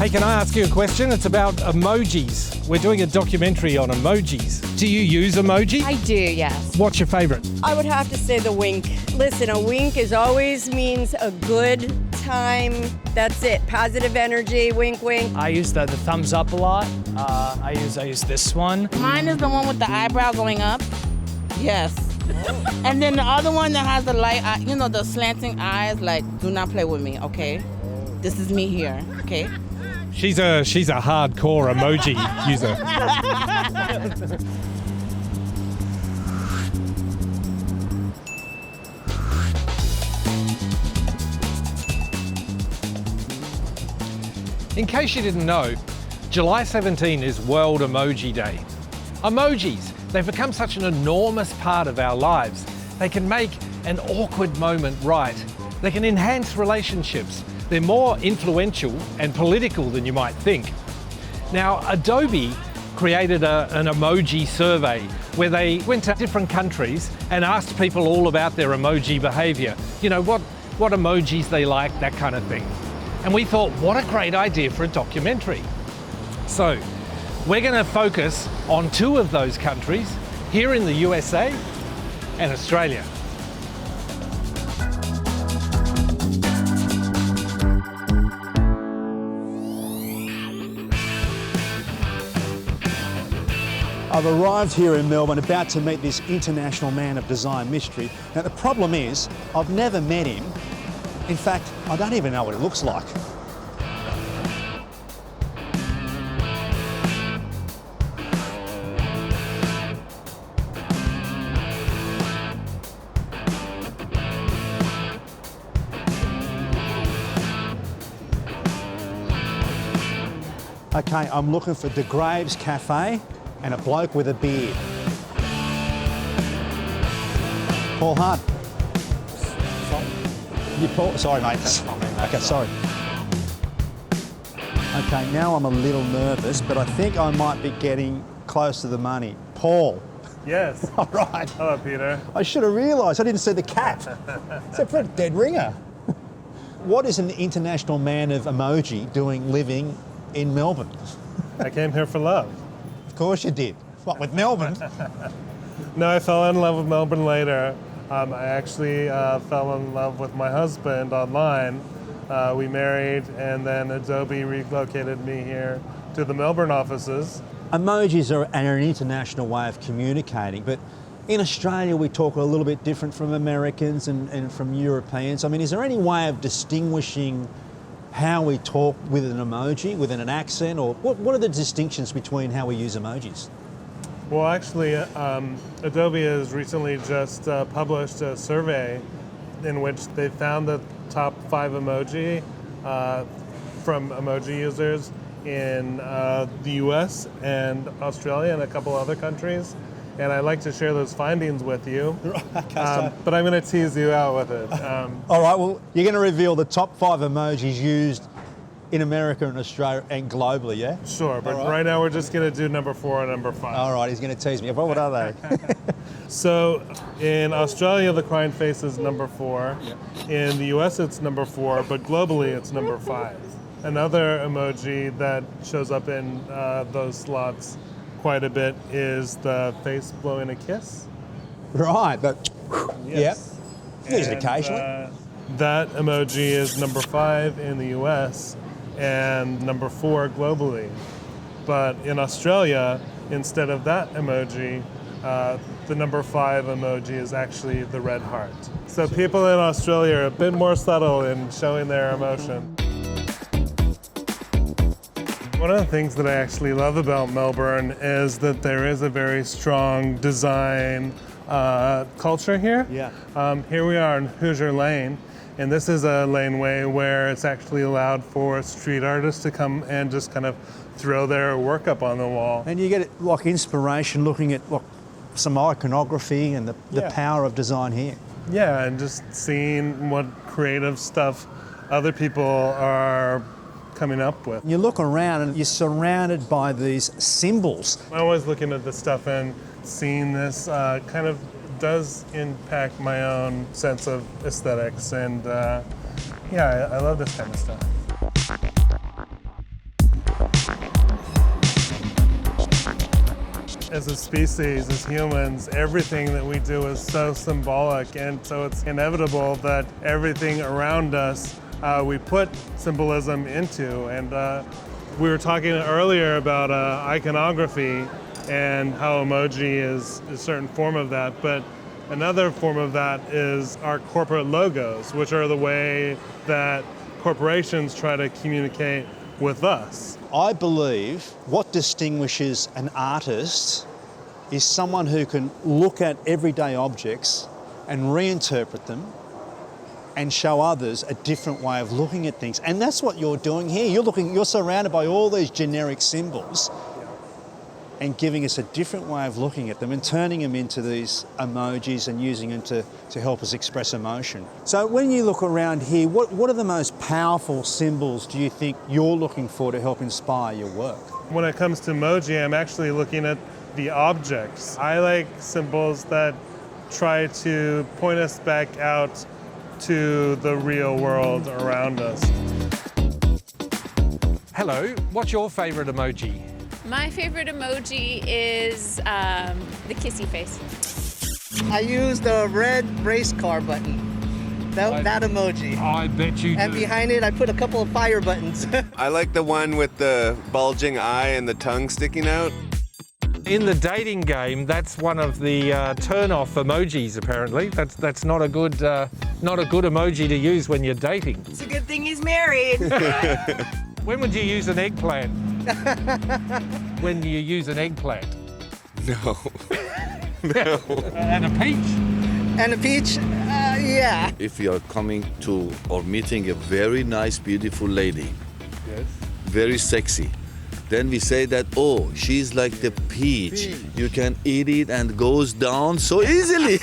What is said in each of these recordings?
Hey, can I ask you a question? It's about emojis. We're doing a documentary on emojis. Do you use emoji? I do, yes. What's your favorite? I would have to say the wink. Listen, a wink always means a good time. That's it. Positive energy, wink, wink. I use the thumbs up a lot. I use this one. Mine is the one with the eyebrow going up. Yes. And then the other one that has the light, the slanting eyes, like, do not play with me, okay? This is me here, okay? She's a hardcore emoji user. In case you didn't know, July 17 is World Emoji Day. Emojis, they've become such an enormous part of our lives. They can make an awkward moment right. They can enhance relationships. They're more influential and political than you might think. Now, Adobe created an emoji survey where they went to different countries and asked people all about their emoji behavior. You know, what emojis they like, that kind of thing. And we thought, what a great idea for a documentary. So, we're going to focus on two of those countries, here in the USA and Australia. I've arrived here in Melbourne about to meet this international man of design mystery. Now the problem is, I've never met him. In fact, I don't even know what it looks like. Okay, I'm looking for De Graves Cafe and a bloke with a beard. Paul Hart. You Paul? Sorry, mate. Okay, sorry. Okay, now I'm a little nervous, but I think I might be getting close to the money. Paul. Yes. All right. Hello, Peter. I should have realised. I didn't see the cat. It's a dead ringer. What is an international man of emoji doing living in Melbourne? I came here for love. Of course you did. What, with Melbourne? No, I fell in love with Melbourne later. I actually fell in love with my husband online. We married, and then Adobe relocated me here to the Melbourne offices. Emojis are an international way of communicating, but in Australia we talk a little bit different from Americans and from Europeans. I mean, is there any way of distinguishing how we talk with an emoji, with an accent, or what are the distinctions between how we use emojis? Well, actually, Adobe has recently just published a survey in which they found the top 5 emoji from emoji users in the US and Australia and a couple other countries. And I'd like to share those findings with you. But I'm going to tease you out with it. All right, well, you're going to reveal the top 5 emojis used in America and Australia and globally, yeah? Sure, but right now we're just going to do number 4 and number 5. All right, he's going to tease me. What are they? So in Australia, the crying face is number 4. In the US, it's number 4, but globally, it's number 5. Another emoji that shows up in those slots quite a bit is the face blowing a kiss. Right, but Yes. Yeah, use it occasionally. That emoji is number 5 in the US and number 4 globally. But in Australia, instead of that emoji, the number 5 emoji is actually the red heart. So people in Australia are a bit more subtle in showing their emotion. One of the things that I actually love about Melbourne is that there is a very strong design culture here. Yeah. Here we are in Hoosier Lane, and this is a laneway where it's actually allowed for street artists to come and just kind of throw their work up on the wall. And you get like inspiration looking at some iconography and the power of design here. Yeah, and just seeing what creative stuff other people are coming up with. You look around and you're surrounded by these symbols. I'm always looking at this stuff and seeing this kind of does impact my own sense of aesthetics, and yeah, I love this kind of stuff. As a species, as humans, everything that we do is so symbolic, and so it's inevitable that everything around us we put symbolism into. And we were talking earlier about iconography and how emoji is a certain form of that, but another form of that is our corporate logos, which are the way that corporations try to communicate with us. I believe what distinguishes an artist is someone who can look at everyday objects and reinterpret them and show others a different way of looking at things. And that's what you're doing here. You're surrounded by all these generic symbols and giving us a different way of looking at them and turning them into these emojis and using them to help us express emotion. So when you look around here, what are the most powerful symbols do you think you're looking for to help inspire your work? When it comes to emoji, I'm actually looking at the objects. I like symbols that try to point us back out to the real world around us. Hello, what's your favorite emoji? My favorite emoji is the kissy face. I use the red race car button. That emoji. I bet you And do. behind it, I put a couple of fire buttons. I like the one with the bulging eye and the tongue sticking out. In the dating game, that's one of the turn-off emojis. Apparently, that's not a good emoji to use when you're dating. It's a good thing he's married. When would you use an eggplant? When you use an eggplant? No. No. And a peach? And a peach, yeah. If you are coming to or meeting a very nice, beautiful lady, Yes. very sexy, then we say that, oh, she's like the peach. You can eat it and goes down so easily.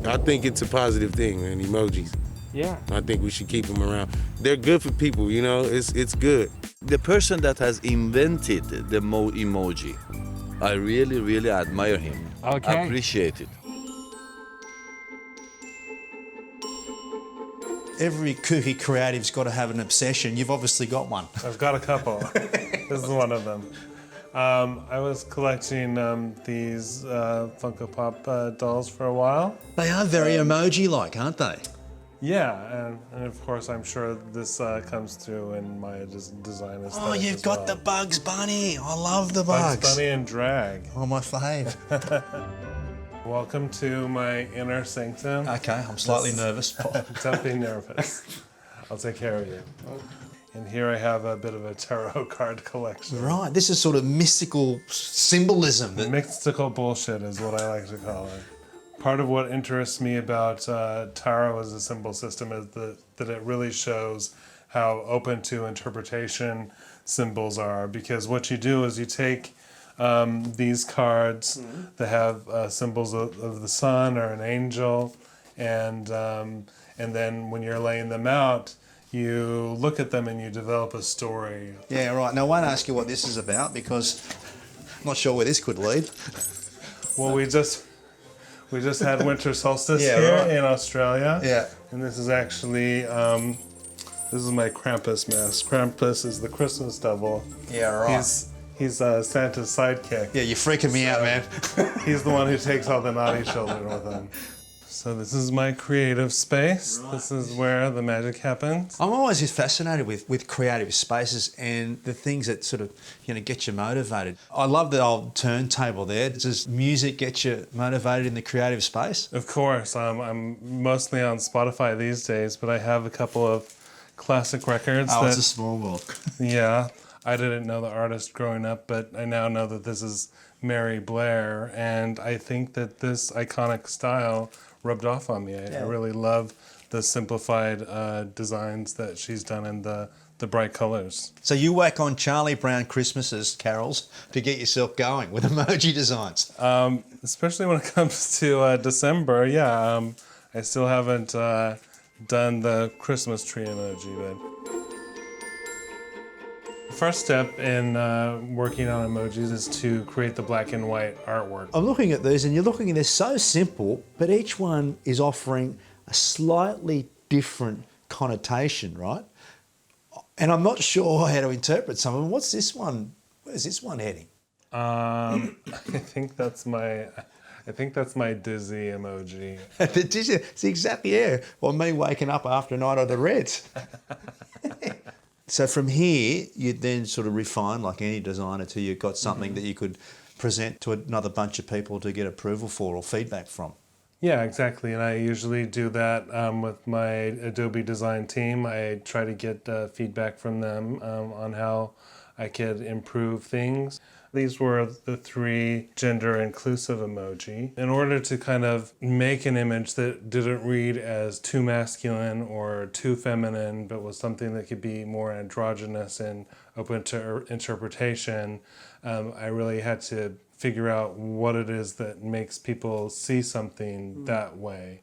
I think it's a positive thing, man, emojis. Yeah. I think we should keep them around. They're good for people, you know, it's good. The person that has invented the emoji, I really, really admire him. Okay. Appreciate it. Every kooky creative's got to have an obsession. You've obviously got one. I've got a couple. This is one of them. I was collecting these Funko Pop dolls for a while. They are very emoji-like, aren't they? Yeah, and of course I'm sure this comes through in my design aesthetic. Oh, you've as got well. the Bugs Bunny. I love the bugs. Bugs Bunny and drag. Oh, my fave. Welcome to my inner sanctum. Okay, I'm slightly nervous. Don't be nervous. I'll take care of you. And here I have a bit of a tarot card collection. Right, this is sort of mystical symbolism. Mystical bullshit is what I like to call it. Part of what interests me about tarot as a symbol system is that it really shows how open to interpretation symbols are. Because what you do is you take these cards that have symbols of the sun or an angel, and then when you're laying them out, you look at them and you develop a story. Yeah, right. Now, I won't ask you what this is about because I'm not sure where this could lead. Well, we just had winter solstice Yeah, here right. in Australia. Yeah. And this is actually, this is my Krampus mask. Krampus is the Christmas devil. Yeah, right. He's Santa's sidekick. Yeah, you're freaking me out, man. He's the one who takes all the naughty children with him. So this is my creative space. Right. This is where the magic happens. I'm always just fascinated with creative spaces and the things that sort of, get you motivated. I love the old turntable there. Does music get you motivated in the creative space? Of course. I'm mostly on Spotify these days, but I have a couple of classic records. Oh, it's a small world. Yeah. I didn't know the artist growing up, but I now know that this is Mary Blair, and I think that this iconic style rubbed off on me. I really love the simplified designs that she's done in the bright colors. So you whack on Charlie Brown Christmases carols to get yourself going with emoji designs? Especially when it comes to December, yeah. I still haven't done the Christmas tree emoji, but the first step in working on emojis is to create the black and white artwork. I'm looking at these and you're looking at they're so simple, but each one is offering a slightly different connotation, right? And I'm not sure how to interpret some of them. What's this one? Where's this one heading? I think that's my dizzy emoji. It's exactly, yeah. Or me waking up after a night of the Reds. So from here, you then sort of refine, like any designer, till you've got something that you could present to another bunch of people to get approval for or feedback from. Yeah, exactly. And I usually do that with my Adobe design team. I try to get feedback from them on how I could improve things. These were the 3 gender-inclusive emoji. In order to kind of make an image that didn't read as too masculine or too feminine, but was something that could be more androgynous and open to interpretation, I really had to figure out what it is that makes people see something that way.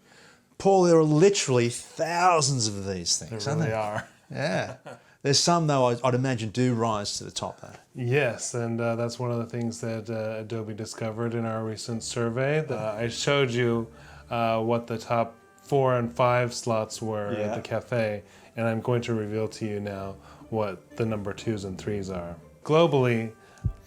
Paul, there are literally thousands of these things. There really are. Yeah. There's some, though, I'd imagine do rise to the top, though. Yes, and that's one of the things that Adobe discovered in our recent survey. I showed you what the top 4 and 5 slots were at the cafe, and I'm going to reveal to you now what the number 2s and 3s are. Globally,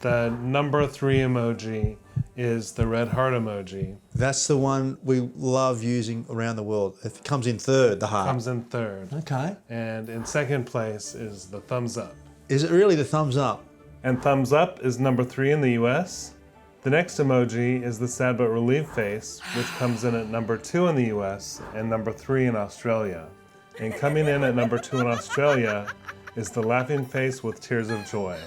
the number 3 emoji is the red heart emoji. That's the one we love using around the world. It comes in third, the heart. Comes in third. Okay. And in second place is the thumbs up. Is it really the thumbs up? And thumbs up is number 3 in the US. The next emoji is the sad but relieved face, which comes in at number 2 in the US and number 3 in Australia. And coming in at number 2 in Australia is the laughing face with tears of joy.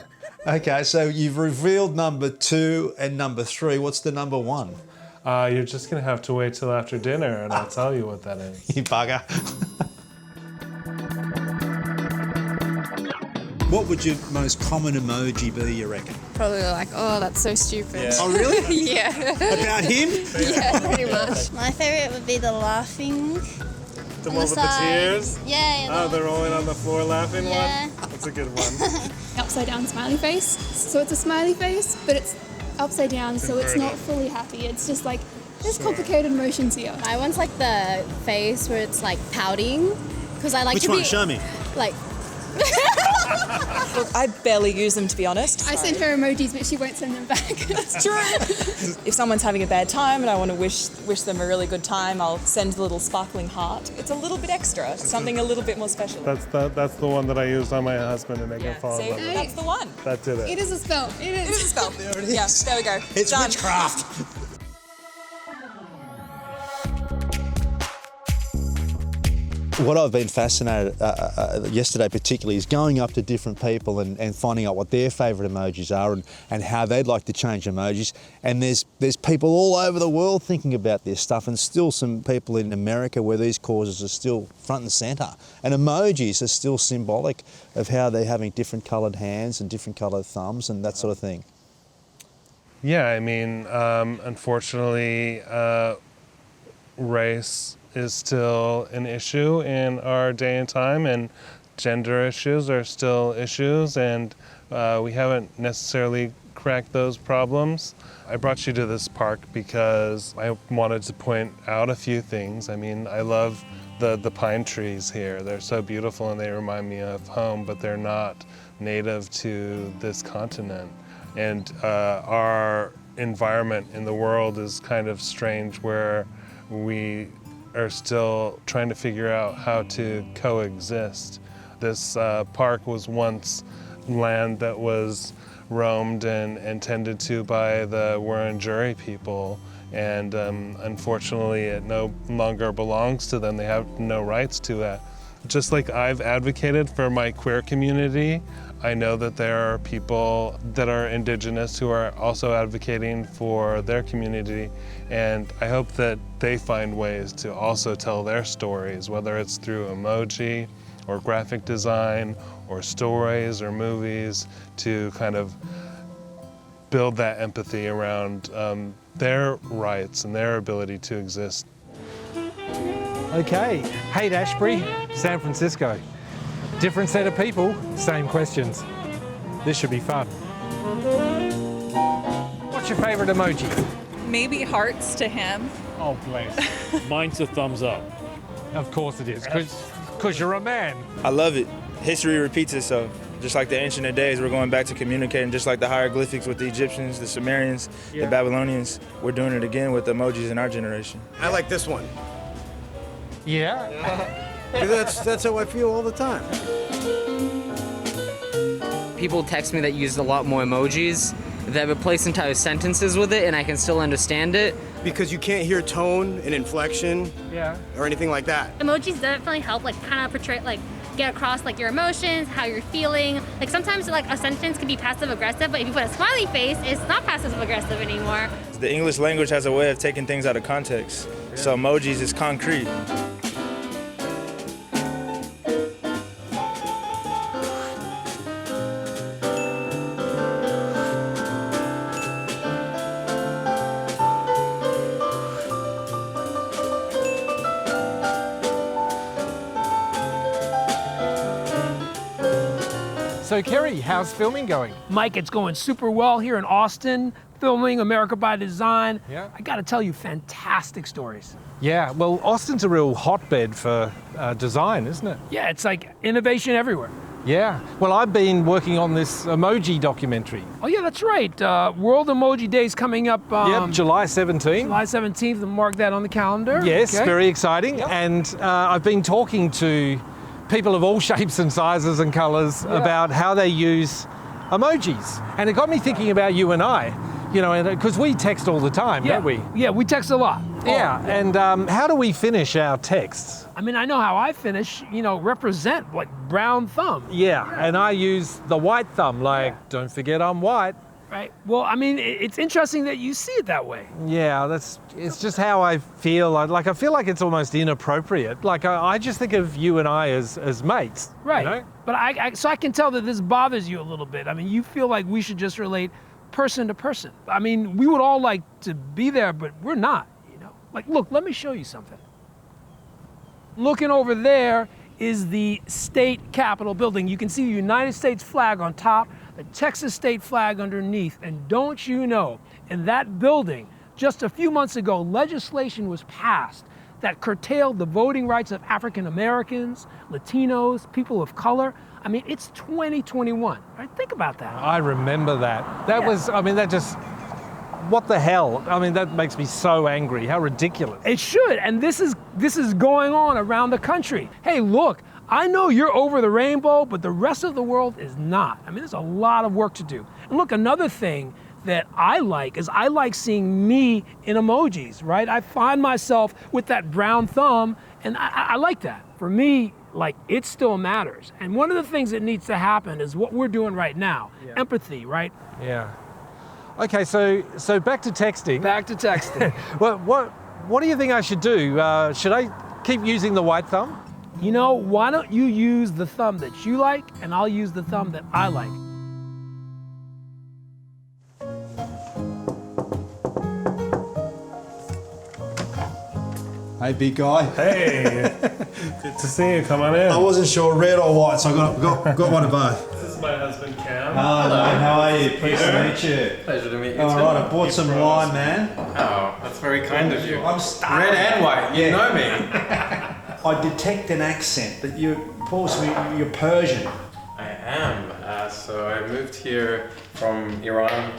Okay, so you've revealed number 2 and number 3. What's the number 1? You're just going to have to wait till after dinner and I'll tell you what that is. You bugger. What would your most common emoji be, you reckon? Probably like, oh, that's so stupid. Yeah. Oh, really? Yeah. About him? Yeah, pretty much. My favourite would be the laughing. The one with the tears? Yeah. Oh, the rolling on the floor laughing Yeah. one? That's a good one. Upside down smiley face. So it's a smiley face, but it's upside down, so it's not fully happy. It's just like, there's complicated emotions here. My one's like the face where it's like pouting, because I like Which to one? be Show me. like. Look, I barely use them, to be honest. I send her emojis, but she won't send them back. That's true. If someone's having a bad time and I want to wish them a really good time, I'll send a little sparkling heart. It's a little bit extra, something a little bit more special. That's the one that I used on my husband to make him fall in love with. That's the one. That did it. It is a spell. It is a spell. There it is. Yeah, there we go. It's done. witchcraft. What I've been fascinated yesterday particularly is going up to different people and finding out what their favourite emojis are and how they'd like to change emojis. And there's people all over the world thinking about this stuff, and still some people in America where these causes are still front and centre. And emojis are still symbolic of how they're having different coloured hands and different coloured thumbs and that sort of thing. Yeah, I mean, unfortunately, race is still an issue in our day and time, and gender issues are still issues, and we haven't necessarily cracked those problems. I brought you to this park because I wanted to point out a few things. I mean, I love the pine trees here. They're so beautiful and they remind me of home, but they're not native to this continent. And our environment in the world is kind of strange, where we are still trying to figure out how to coexist. This park was once land that was roamed and tended to by the Wurundjeri people, and unfortunately it no longer belongs to them. They have no rights to that. Just like I've advocated for my queer community, I know that there are people that are Indigenous who are also advocating for their community, and I hope that they find ways to also tell their stories, whether it's through emoji or graphic design or stories or movies, to kind of build that empathy around their rights and their ability to exist. Okay, Haight-Ashbury, San Francisco. Different set of people, same questions. This should be fun. What's your favourite emoji? Maybe hearts to him. Oh, bless. Mine's a thumbs up. Of course it is, because you're a man. I love it. history repeats itself. Just like the ancient days, we're going back to communicating, just like the hieroglyphics with the Egyptians, the Sumerians, the Babylonians. We're doing it again with emojis in our generation. I like this one. Yeah? That's how I feel all the time. People text me that use a lot more emojis that replace entire sentences with it, and I can still understand it. Because you can't hear tone and inflection or anything like that. Emojis definitely help, like, kind of portray, like, get across, like, your emotions, how you're feeling. Like, sometimes, like, a sentence can be passive-aggressive, but if you put a smiley face, it's not passive-aggressive anymore. The English language has a way of taking things out of context. So emojis is concrete. So Kerry, how's filming going? Mike, it's going super well here in Austin, filming America by Design. Yeah. I gotta tell you, fantastic stories. Yeah, well, Austin's a real hotbed for design, isn't it? Yeah, it's like innovation everywhere. Yeah, well, I've been working on this emoji documentary. Oh yeah, that's right. World Emoji Day's coming up. Yep, July 17th. July 17th, and mark that on the calendar. Yes, okay. very exciting. Yep. And I've been talking to people of all shapes and sizes and colours about how they use emojis. And it got me thinking about you and I, you know, because we text all the time, don't we? Yeah, we text a lot. Yeah, and how do we finish our texts? I mean, I know how I finish, you know, represent, like, brown thumb. Yeah, and I use the white thumb, like, don't forget I'm white. Right. Well, I mean, it's interesting that you see it that way. Yeah, it's just how I feel. I feel like it's almost inappropriate. Like, I just think of you and I as mates. Right. You know? But so I can tell that this bothers you a little bit. I mean, you feel like we should just relate person to person. I mean, we would all like to be there, but we're not, you know. Like, look, let me show you something. Looking over there is the state capitol building. You can see the United States flag on top, the Texas state flag underneath. And don't you know, in that building, just a few months ago, legislation was passed that curtailed the voting rights of African Americans, Latinos, people of color. I mean, it's 2021, right? Think about that. I remember that. That was, I mean, that just, what the hell? I mean, that makes me so angry. How ridiculous. It should, and this is going on around the country. Hey, look, I know you're over the rainbow, but the rest of the world is not. I mean, there's a lot of work to do. And look, another thing that I like is I like seeing me in emojis, right? I find myself with that brown thumb, and I like that. For me, like, it still matters. And one of the things that needs to happen is what we're doing right now, empathy, right? Yeah. Okay, so back to texting. Back to texting. Well, what do you think I should do? Should I keep using the white thumb? You know, why don't you use the thumb that you like, and I'll use the thumb that I like. Hey, big guy. Hey, good to see you. Come on in. I wasn't sure red or white, so I got one of both. This is my husband, Cam. Hello, how are you? Pleased to meet you. Pleasure to meet you. All right, I bought some wine, man. Oh, that's very kind of you. I'm starving. Red and white, you know me. I detect an accent, but you're Persian. I am. So I moved here from Iran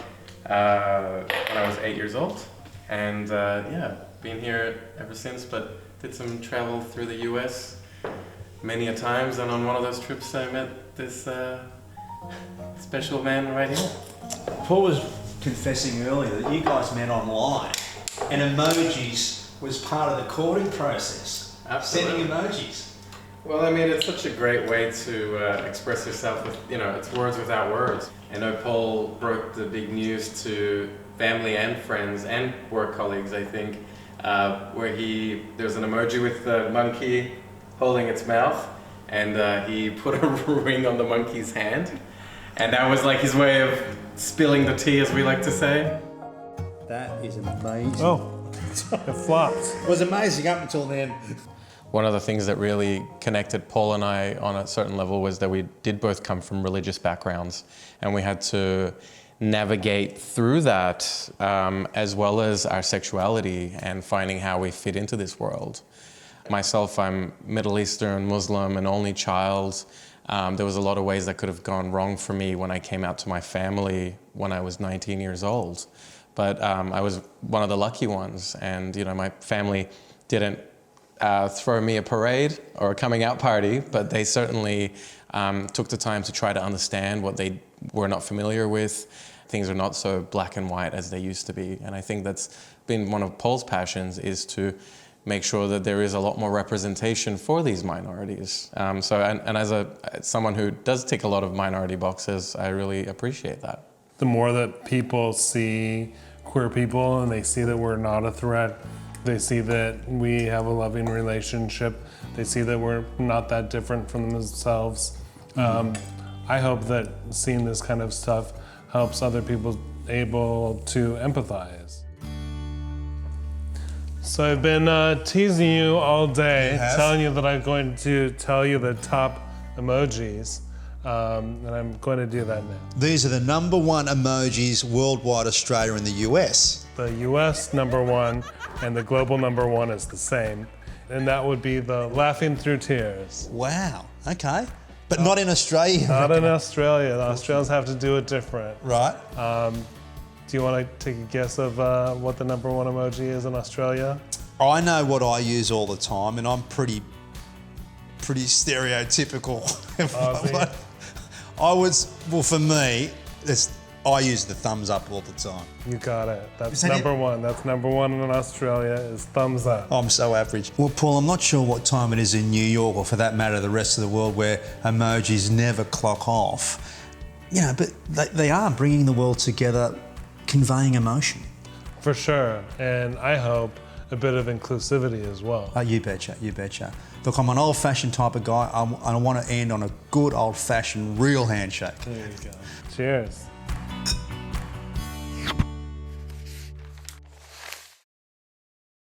when I was 8 years old, and been here ever since. But did some travel through the U.S. many a times, and on one of those trips I met this special man right here. Paul was confessing earlier that you guys met online, and emojis was part of the courting process. Absolutely. Sending emojis. Well, I mean, it's such a great way to express yourself with, you know, it's words without words. I know Paul broke the big news to family and friends and work colleagues, I think, where there's an emoji with the monkey holding its mouth, and he put a ring on the monkey's hand, and that was like his way of spilling the tea, as we like to say. That is amazing. Oh, it flopped. It was amazing up until then. One of the things that really connected Paul and I on a certain level was that we did both come from religious backgrounds, and we had to navigate through that as well as our sexuality and finding how we fit into this world. Myself, I'm Middle Eastern, Muslim, an only child, There was a lot of ways that could have gone wrong for me when I came out to my family when I was 19 years old. But I was one of the lucky ones, and my family didn't throw me a parade or a coming out party, but they certainly took the time to try to understand what they were not familiar with. Things are not so black and white as they used to be, and I think that's been one of Paul's passions, is to make sure that there is a lot more representation for these minorities. And as someone who does tick a lot of minority boxes, I really appreciate that. The more that people see queer people and they see that we're not a threat, they see that we have a loving relationship, they see that we're not that different from themselves. I hope that seeing this kind of stuff helps other people able to empathize. So I've been teasing you all day, telling you that I'm going to tell you the top emojis, and I'm going to do that now. These are the #1 emojis worldwide, Australia and the US. The US #1 and the global #1 is the same, and that would be the laughing through tears. Wow, okay. But not in Australia. Not in Australia. The Australians have to do it different. Right. Do you want to take a guess of what the #1 emoji is in Australia? I know what I use all the time, and I'm pretty stereotypical. For me, I use the thumbs up all the time. You got it. That's #1. That's #1 in Australia is thumbs up. I'm so average. Well, Paul, I'm not sure what time it is in New York, or for that matter, the rest of the world, where emojis never clock off. But they are bringing the world together, conveying emotion. For sure, and I hope a bit of inclusivity as well. You betcha, you betcha. Look, I'm an old-fashioned type of guy. I want to end on a good old-fashioned real handshake. There you go. Cheers.